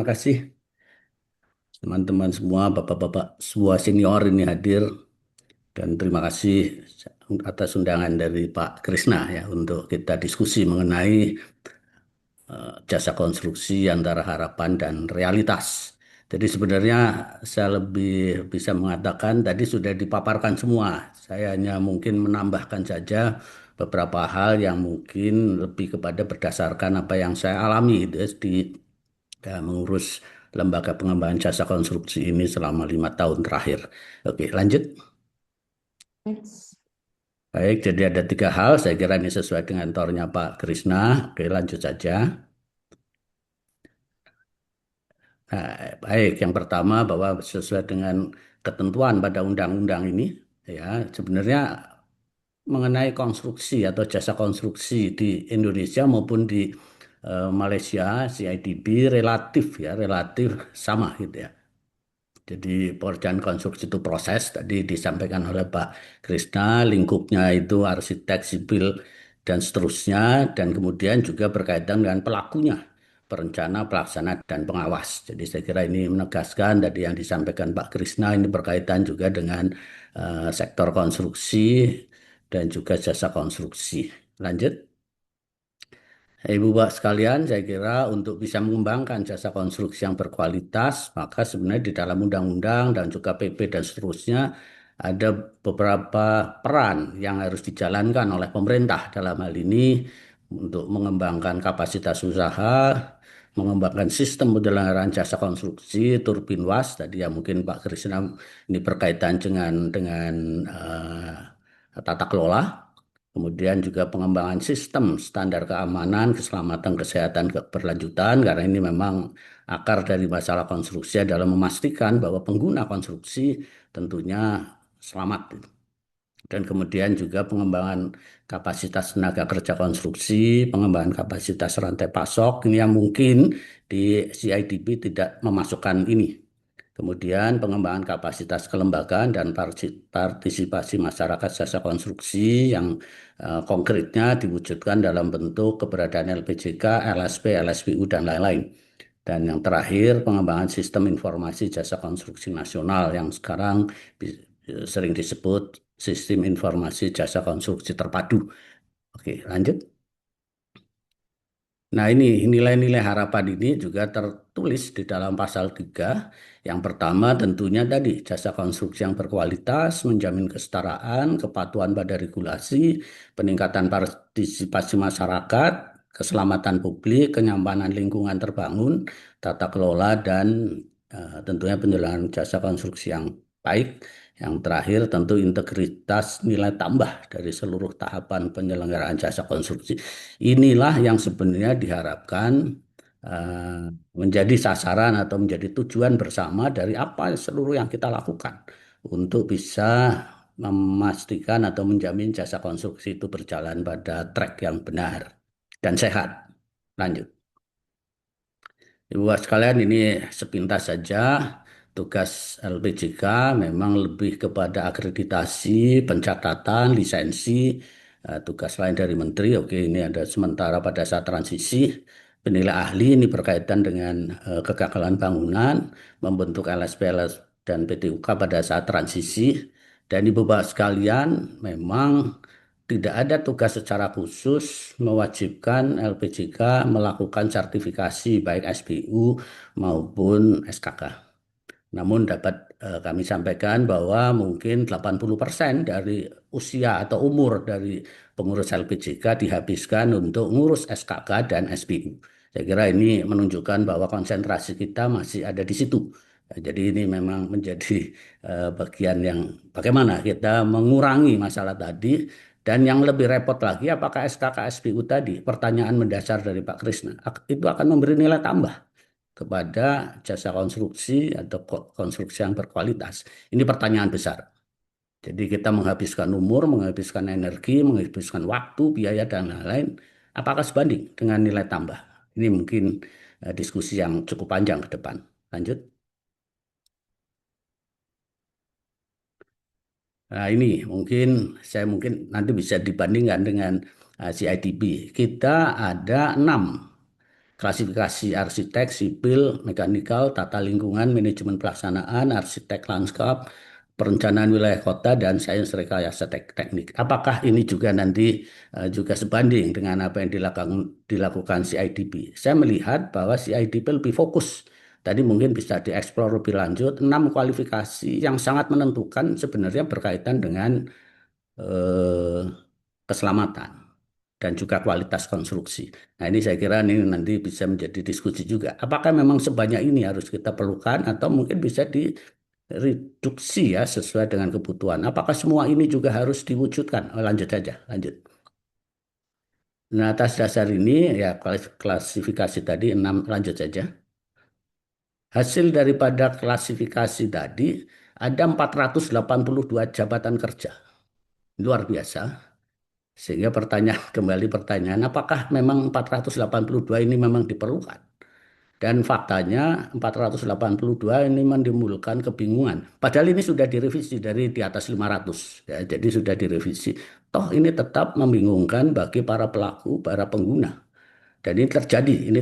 terima kasih teman-teman semua, bapak-bapak semua senior ini hadir dan terima kasih atas undangan dari Pak Krisna ya untuk kita diskusi mengenai jasa konstruksi antara harapan dan realitas. Jadi sebenarnya saya lebih bisa mengatakan tadi sudah dipaparkan semua. Saya hanya mungkin menambahkan saja beberapa hal yang mungkin lebih kepada berdasarkan apa yang saya alami gitu ya, di mengurus lembaga pengembangan jasa konstruksi ini selama 5 tahun terakhir. Oke, lanjut. Baik, jadi ada 3 hal. Saya kira ini sesuai dengan tornya Pak Krisna. Oke, lanjut saja. Nah, baik, yang pertama bahwa sesuai dengan ketentuan pada undang-undang ini, ya sebenarnya mengenai konstruksi atau jasa konstruksi di Indonesia maupun di Malaysia, CIDB relatif ya, relatif sama gitu ya. Jadi pekerjaan konstruksi itu proses, tadi disampaikan oleh Pak Krisna, lingkupnya itu arsitek, sipil, dan seterusnya, dan kemudian juga berkaitan dengan pelakunya, perencana, pelaksana, dan pengawas. Jadi saya kira ini menegaskan tadi yang disampaikan Pak Krisna ini berkaitan juga dengan sektor konstruksi dan juga jasa konstruksi. Lanjut. Ibu Bapak sekalian, saya kira untuk bisa mengembangkan jasa konstruksi yang berkualitas, maka sebenarnya di dalam undang-undang dan juga PP dan seterusnya ada beberapa peran yang harus dijalankan oleh pemerintah dalam hal ini untuk mengembangkan kapasitas usaha, mengembangkan sistem penyelenggaraan jasa konstruksi, turbin was, tadi ya mungkin Pak Krisna ini berkaitan dengan tata kelola. Kemudian juga pengembangan sistem standar keamanan, keselamatan, kesehatan, keberlanjutan, karena ini memang akar dari masalah konstruksi adalah memastikan bahwa pengguna konstruksi tentunya selamat. Dan kemudian juga pengembangan kapasitas tenaga kerja konstruksi, pengembangan kapasitas rantai pasok, ini yang mungkin di CIDB tidak memasukkan ini. Kemudian pengembangan kapasitas kelembagaan dan partisipasi masyarakat jasa konstruksi yang konkretnya diwujudkan dalam bentuk keberadaan LPJK, LSP, LSPU, dan lain-lain. Dan yang terakhir, pengembangan sistem informasi jasa konstruksi nasional yang sekarang sering disebut sistem informasi jasa konstruksi terpadu. Oke, lanjut. Nah, ini nilai-nilai harapan ini juga tertulis di dalam pasal 3. Yang pertama tentunya tadi jasa konstruksi yang berkualitas, menjamin kesetaraan, kepatuhan pada regulasi, peningkatan partisipasi masyarakat, keselamatan publik, kenyamanan lingkungan terbangun, tata kelola, dan tentunya penyelenggaraan jasa konstruksi yang baik. Yang terakhir tentu integritas nilai tambah dari seluruh tahapan penyelenggaraan jasa konstruksi. Inilah yang sebenarnya diharapkan eh, menjadi sasaran atau menjadi tujuan bersama dari apa seluruh yang kita lakukan untuk bisa memastikan atau menjamin jasa konstruksi itu berjalan pada track yang benar dan sehat. Lanjut. Ibu bapak sekalian, ini sepintas saja tugas LPJK memang lebih kepada akreditasi, pencatatan, lisensi, tugas lain dari menteri. Oke, ini ada sementara pada saat transisi. Penilai ahli ini berkaitan dengan kegagalan bangunan, membentuk LSPLS dan PTUK pada saat transisi. Dan ibu bapak sekalian, memang tidak ada tugas secara khusus mewajibkan LPJK melakukan sertifikasi baik SBU maupun SKK. Namun dapat kami sampaikan bahwa mungkin 80% dari usia atau umur dari pengurus LPJK dihabiskan untuk ngurus SKK dan SBU. Saya kira ini menunjukkan bahwa konsentrasi kita masih ada di situ. Jadi ini memang menjadi bagian yang bagaimana kita mengurangi masalah tadi dan yang lebih repot lagi apakah SKK SBU tadi pertanyaan mendasar dari Pak Krisna itu akan memberi nilai tambah kepada jasa konstruksi atau konstruksi yang berkualitas. Ini pertanyaan besar. Jadi kita menghabiskan umur, menghabiskan energi, menghabiskan waktu, biaya, dan lain-lain. Apakah sebanding dengan nilai tambah? Ini mungkin diskusi yang cukup panjang ke depan. Lanjut. Nah ini mungkin saya mungkin nanti bisa dibandingkan dengan CITB. Kita ada 6 klasifikasi arsitek, sipil, mekanikal, tata lingkungan, manajemen pelaksanaan, arsitek lanskap, perencanaan wilayah kota, dan sains rekayasa teknik. Apakah ini juga nanti juga sebanding dengan apa yang dilakukan CIDP? Saya melihat bahwa CIDP lebih fokus. Tadi mungkin bisa dieksplor lebih lanjut. 6 kualifikasi yang sangat menentukan sebenarnya berkaitan dengan eh, keselamatan dan juga kualitas konstruksi. Nah, ini saya kira ini nanti bisa menjadi diskusi juga. Apakah memang sebanyak ini harus kita perlukan atau mungkin bisa direduksi ya sesuai dengan kebutuhan. Apakah semua ini juga harus diwujudkan? Oh, lanjut saja, lanjut. Nah, atas dasar ini ya klasifikasi tadi 6 lanjut saja. Hasil daripada klasifikasi tadi ada 482 jabatan kerja. Luar biasa. Sehingga kembali pertanyaan, apakah memang 482 ini memang diperlukan? Dan faktanya 482 ini menimbulkan kebingungan. Padahal ini sudah direvisi dari di atas 500. Ya, jadi sudah direvisi. Toh ini tetap membingungkan bagi para pelaku, para pengguna. Dan ini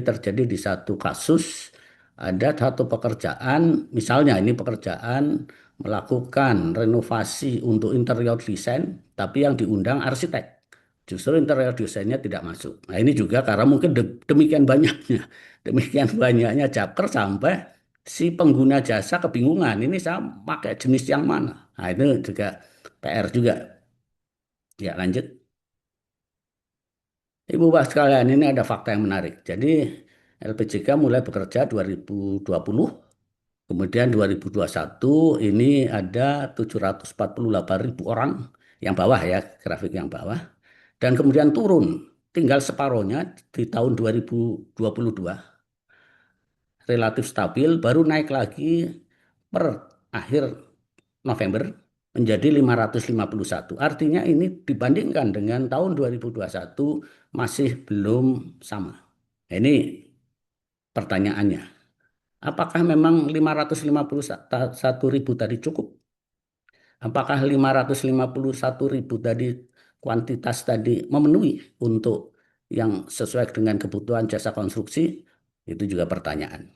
terjadi di satu kasus, ada satu pekerjaan, misalnya ini pekerjaan melakukan renovasi untuk interior desain, tapi yang diundang arsitek. Justru interior desainnya tidak masuk. Nah ini juga karena mungkin demikian banyaknya, demikian banyaknya Japker sampai si pengguna jasa kebingungan, ini saya pakai jenis yang mana. Nah itu juga PR juga. Ya lanjut. Ibu Pak sekalian, ini ada fakta yang menarik. Jadi LPJK mulai bekerja 2020, kemudian 2021 ini ada 748 ribu orang yang bawah ya, grafik yang bawah. Dan kemudian turun, tinggal separohnya di tahun 2022, relatif stabil, baru naik lagi per akhir November menjadi 551. Artinya ini dibandingkan dengan tahun 2021 masih belum sama. Nah, ini pertanyaannya. Apakah memang 551 ribu tadi cukup? Apakah 551 ribu tadi kuantitas tadi memenuhi untuk yang sesuai dengan kebutuhan jasa konstruksi? Itu juga pertanyaan.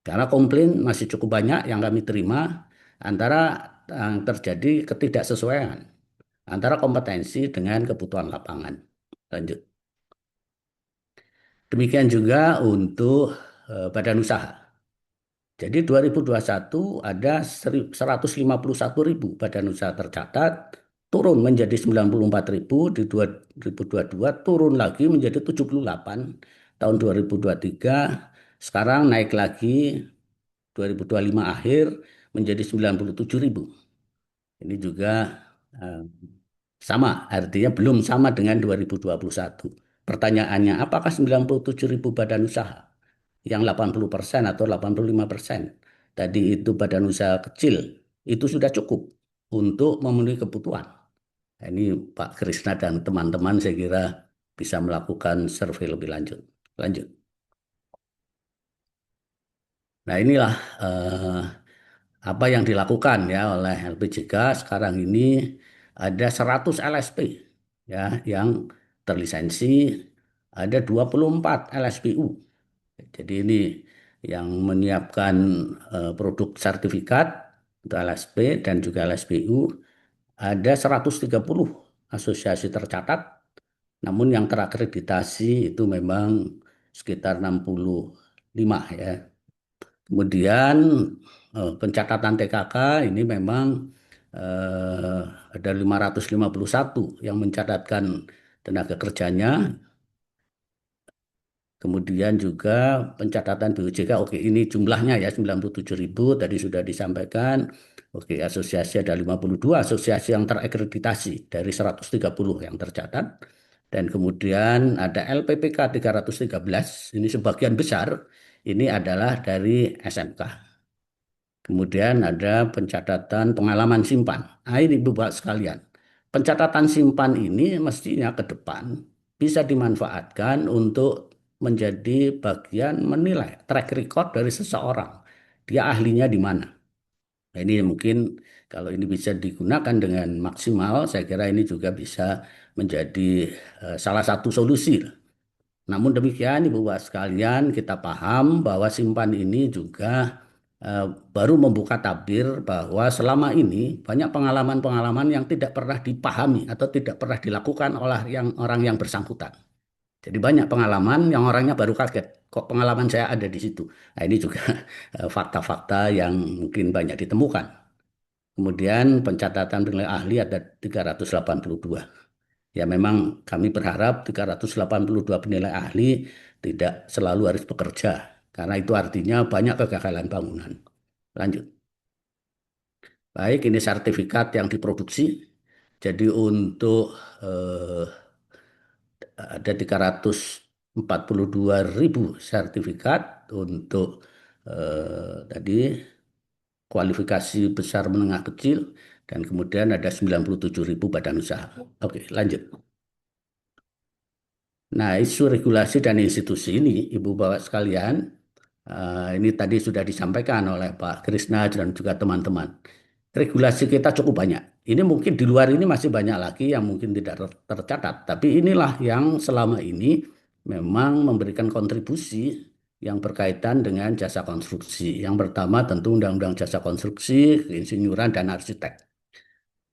Karena komplain masih cukup banyak yang kami terima antara yang terjadi ketidaksesuaian antara kompetensi dengan kebutuhan lapangan. Lanjut. Demikian juga untuk badan usaha. Jadi 2021 ada 151 ribu badan usaha tercatat, turun menjadi 94 ribu, di 2022 turun lagi menjadi 78, tahun 2023 sekarang naik lagi 2025 akhir menjadi 97 ribu. Ini juga eh, sama, artinya belum sama dengan 2021. Pertanyaannya, apakah 97 ribu badan usaha yang 80% atau 85% tadi itu badan usaha kecil, itu sudah cukup untuk memenuhi kebutuhan? Nah, ini Pak Krisna dan teman-teman saya kira bisa melakukan survei lebih lanjut. Lanjut. Nah inilah apa yang dilakukan ya oleh LPJK sekarang ini ada 100 LSP ya yang terlisensi, ada 24 LSPU. Jadi ini yang menyiapkan produk sertifikat untuk LSP dan juga LSPU, ada 130 asosiasi tercatat, namun yang terakreditasi itu memang sekitar 65 ya. Kemudian pencatatan TKK ini memang ada 551 yang mencatatkan tenaga kerjanya. Kemudian juga pencatatan BPJK, oke ini jumlahnya ya 97 ribu tadi sudah disampaikan. Oke, asosiasi ada 52 asosiasi yang terakreditasi dari 130 yang tercatat. Dan kemudian ada LPPK 313, ini sebagian besar ini adalah dari SMK. Kemudian ada pencatatan pengalaman simpan. Nah, ini Bapak sekalian. Pencatatan simpan ini mestinya ke depan bisa dimanfaatkan untuk menjadi bagian menilai track record dari seseorang. Dia ahlinya di mana. Nah, ini mungkin kalau ini bisa digunakan dengan maksimal, saya kira ini juga bisa menjadi salah satu solusi Namun demikian, Ibu Bapak sekalian, kita paham bahwa simpan ini juga eh, baru membuka tabir bahwa selama ini banyak pengalaman-pengalaman yang tidak pernah dipahami atau tidak pernah dilakukan oleh orang yang bersangkutan. Jadi banyak pengalaman yang orangnya baru kaget, kok pengalaman saya ada di situ. Nah, ini juga fakta-fakta yang mungkin banyak ditemukan. Kemudian pencatatan penilai ahli ada 382. Ya memang kami berharap 382 penilai ahli tidak selalu harus bekerja, karena itu artinya banyak kegagalan bangunan. Lanjut. Baik, ini sertifikat yang diproduksi. Jadi untuk eh, ada 342.000 sertifikat untuk tadi kualifikasi besar menengah kecil dan kemudian ada 97.000 badan usaha. Oke, lanjut. Nah, isu regulasi dan institusi ini, Ibu Bapak sekalian, ini tadi sudah disampaikan oleh Pak Krisna dan juga teman-teman. Regulasi kita cukup banyak. Ini mungkin di luar ini masih banyak lagi yang mungkin tidak tercatat. Tapi inilah yang selama ini memang memberikan kontribusi yang berkaitan dengan jasa konstruksi. Yang pertama tentu Undang-Undang Jasa Konstruksi, Keinsinyuran, dan Arsitek.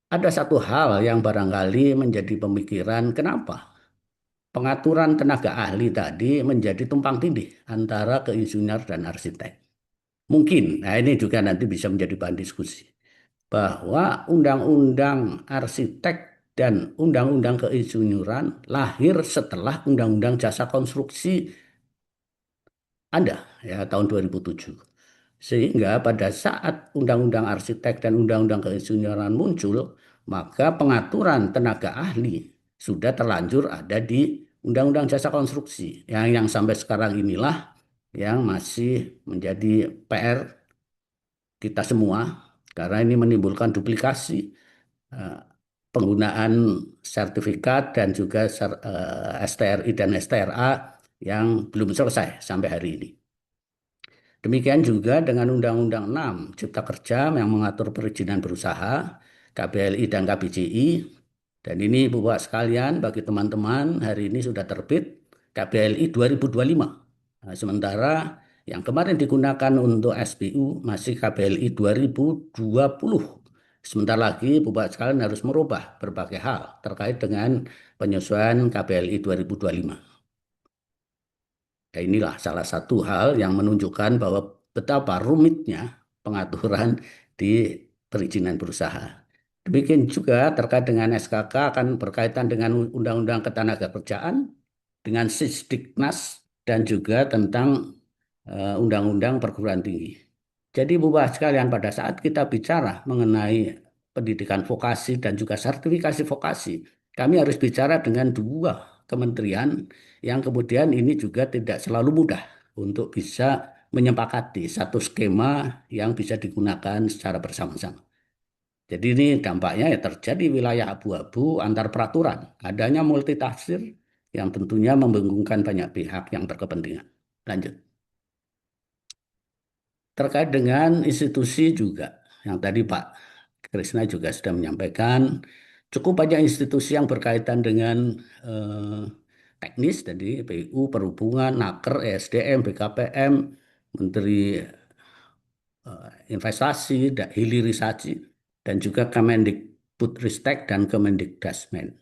Ada satu hal yang barangkali menjadi pemikiran, kenapa pengaturan tenaga ahli tadi menjadi tumpang tindih antara keinsinyur dan arsitek. Mungkin, nah ini juga nanti bisa menjadi bahan diskusi, bahwa undang-undang arsitek dan undang-undang keinsinyuran lahir setelah undang-undang jasa konstruksi ada ya tahun 2007. Sehingga pada saat undang-undang arsitek dan undang-undang keinsinyuran muncul, maka pengaturan tenaga ahli sudah terlanjur ada di undang-undang jasa konstruksi. Yang sampai sekarang inilah yang masih menjadi PR kita semua karena ini menimbulkan duplikasi eh, penggunaan sertifikat dan juga STRI dan STRA yang belum selesai sampai hari ini. Demikian juga dengan Undang-Undang 6 Cipta Kerja yang mengatur perizinan berusaha, KBLI dan KBJI. Dan ini Bapak sekalian, bagi teman-teman, hari ini sudah terbit KBLI 2025. Nah, sementara yang kemarin digunakan untuk SBU masih KBLI 2020. Sebentar lagi Bapak sekalian harus merubah berbagai hal terkait dengan penyesuaian KBLI 2025. Ya, inilah salah satu hal yang menunjukkan bahwa betapa rumitnya pengaturan di perizinan berusaha. Demikian juga terkait dengan SKK akan berkaitan dengan Undang-Undang Ketenagakerjaan, dengan Sisdiknas, dan juga tentang Undang-Undang Perguruan Tinggi. Jadi Bapak sekalian, pada saat kita bicara mengenai pendidikan vokasi dan juga sertifikasi vokasi, kami harus bicara dengan dua kementerian yang kemudian ini juga tidak selalu mudah untuk bisa menyepakati satu skema yang bisa digunakan secara bersama-sama. Jadi ini dampaknya ya terjadi wilayah abu-abu antar peraturan, adanya multitafsir yang tentunya membingungkan banyak pihak yang berkepentingan. Lanjut. Terkait dengan institusi juga, yang tadi Pak Krisna juga sudah menyampaikan, cukup banyak institusi yang berkaitan dengan eh, teknis, tadi PU, Perhubungan, Naker, ESDM, BKPM, Menteri Investasi, dan Hilirisasi, dan juga Kemendikbudristek dan Kemendikdasmen.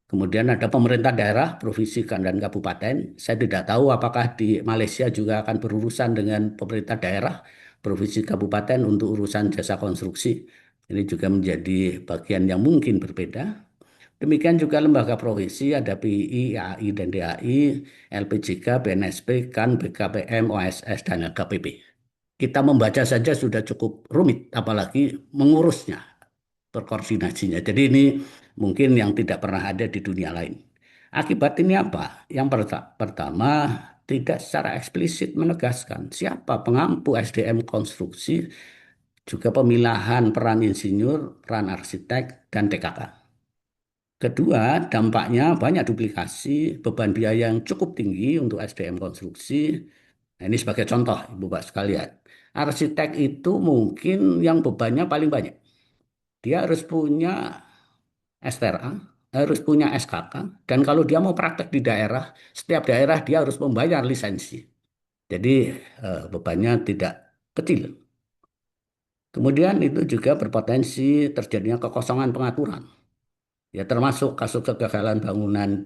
Kemudian ada pemerintah daerah, provinsi dan kabupaten. Saya tidak tahu apakah di Malaysia juga akan berurusan dengan pemerintah daerah, provinsi, kabupaten untuk urusan jasa konstruksi. Ini juga menjadi bagian yang mungkin berbeda. Demikian juga lembaga provinsi, ada PII, AI, dan DAI, LPJK, BNSP, KAN, BKPM, OSS, dan LKPP. Kita membaca saja sudah cukup rumit, apalagi mengurusnya, berkoordinasinya. Jadi ini mungkin yang tidak pernah ada di dunia lain. Akibat ini apa? Yang pertama, tidak secara eksplisit menegaskan siapa pengampu SDM konstruksi, juga pemilahan peran insinyur, peran arsitek, dan TKK. Kedua, dampaknya banyak duplikasi, beban biaya yang cukup tinggi untuk SDM konstruksi. Nah, ini sebagai contoh, Ibu Bapak sekalian. Arsitek itu mungkin yang bebannya paling banyak. Dia harus punya STRA, harus punya SKK, dan kalau dia mau praktek di daerah, setiap daerah dia harus membayar lisensi. Jadi bebannya tidak kecil. Kemudian itu juga berpotensi terjadinya kekosongan pengaturan. Ya termasuk kasus kegagalan bangunan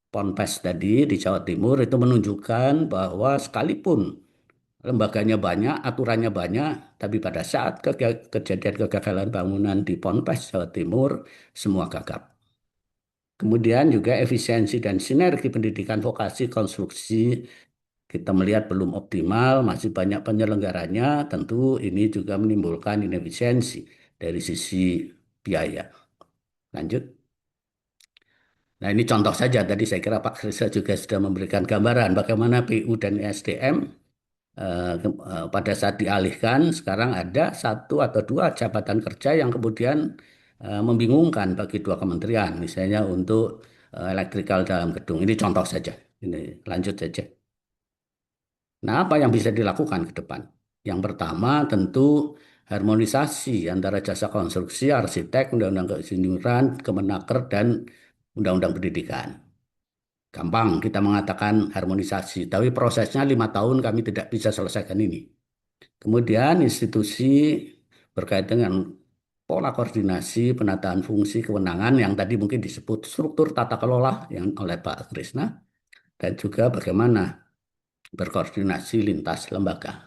Ponpes tadi di Jawa Timur itu menunjukkan bahwa sekalipun lembaganya banyak, aturannya banyak, tapi pada saat kejadian kegagalan bangunan di Ponpes Jawa Timur, semua gagap. Kemudian juga efisiensi dan sinergi pendidikan vokasi konstruksi kita melihat belum optimal, masih banyak penyelenggaranya, tentu ini juga menimbulkan inefisiensi dari sisi biaya. Lanjut. Nah, ini contoh saja. Tadi saya kira Pak Krisa juga sudah memberikan gambaran bagaimana PU dan SDM pada saat dialihkan, sekarang ada satu atau dua jabatan kerja yang kemudian membingungkan bagi dua kementerian, misalnya untuk elektrikal dalam gedung. Ini contoh saja. Ini lanjut saja. Nah, apa yang bisa dilakukan ke depan? Yang pertama tentu harmonisasi antara jasa konstruksi, arsitek, undang-undang keinsinyuran, Kemenaker, dan undang-undang pendidikan. Gampang kita mengatakan harmonisasi, tapi prosesnya 5 tahun kami tidak bisa selesaikan ini. Kemudian institusi berkaitan dengan pola koordinasi, penataan fungsi, kewenangan yang tadi mungkin disebut struktur tata kelola yang oleh Pak Krisna, dan juga bagaimana berkoordinasi lintas lembaga.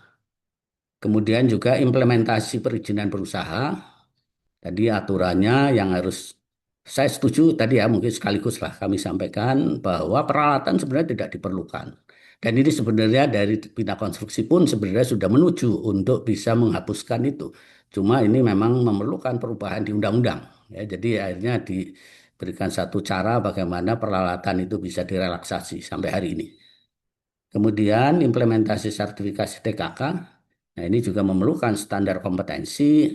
Kemudian juga implementasi perizinan berusaha, tadi aturannya yang harus saya setuju tadi ya mungkin sekaligus lah kami sampaikan bahwa peralatan sebenarnya tidak diperlukan. Dan ini sebenarnya dari bina konstruksi pun sebenarnya sudah menuju untuk bisa menghapuskan itu. Cuma ini memang memerlukan perubahan di undang-undang. Ya, jadi akhirnya diberikan satu cara bagaimana peralatan itu bisa direlaksasi sampai hari ini. Kemudian implementasi sertifikasi TKK. Nah, ini juga memerlukan standar kompetensi,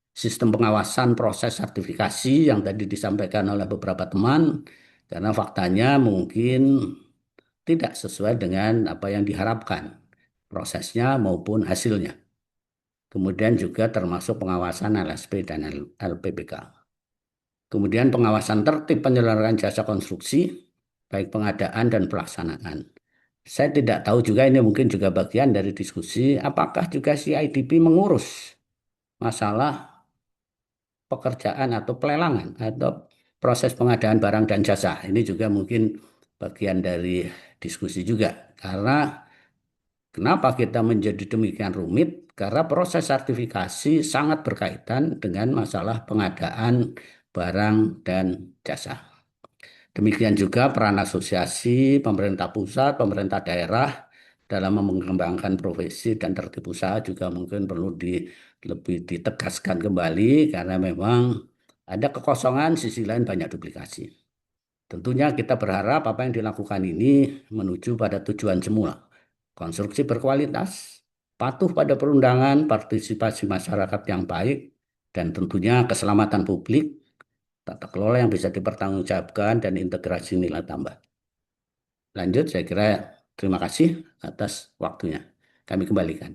sistem pengawasan proses sertifikasi yang tadi disampaikan oleh beberapa teman, karena faktanya mungkin tidak sesuai dengan apa yang diharapkan, prosesnya maupun hasilnya. Kemudian juga termasuk pengawasan LSP dan LPBK. Kemudian pengawasan tertib penyelenggaraan jasa konstruksi, baik pengadaan dan pelaksanaan. Saya tidak tahu juga ini mungkin juga bagian dari diskusi, apakah juga CIDP mengurus masalah pekerjaan atau pelelangan atau proses pengadaan barang dan jasa. Ini juga mungkin bagian dari diskusi juga. Karena kenapa kita menjadi demikian rumit? Karena proses sertifikasi sangat berkaitan dengan masalah pengadaan barang dan jasa. Demikian juga peran asosiasi, pemerintah pusat, pemerintah daerah dalam mengembangkan profesi dan tertib usaha juga mungkin perlu lebih ditegaskan kembali karena memang ada kekosongan, sisi lain banyak duplikasi. Tentunya kita berharap apa yang dilakukan ini menuju pada tujuan semula. Konstruksi berkualitas, patuh pada perundangan, partisipasi masyarakat yang baik, dan tentunya keselamatan publik, tata kelola yang bisa dipertanggungjawabkan, dan integrasi nilai tambah. Lanjut, saya kira terima kasih atas waktunya. Kami kembalikan.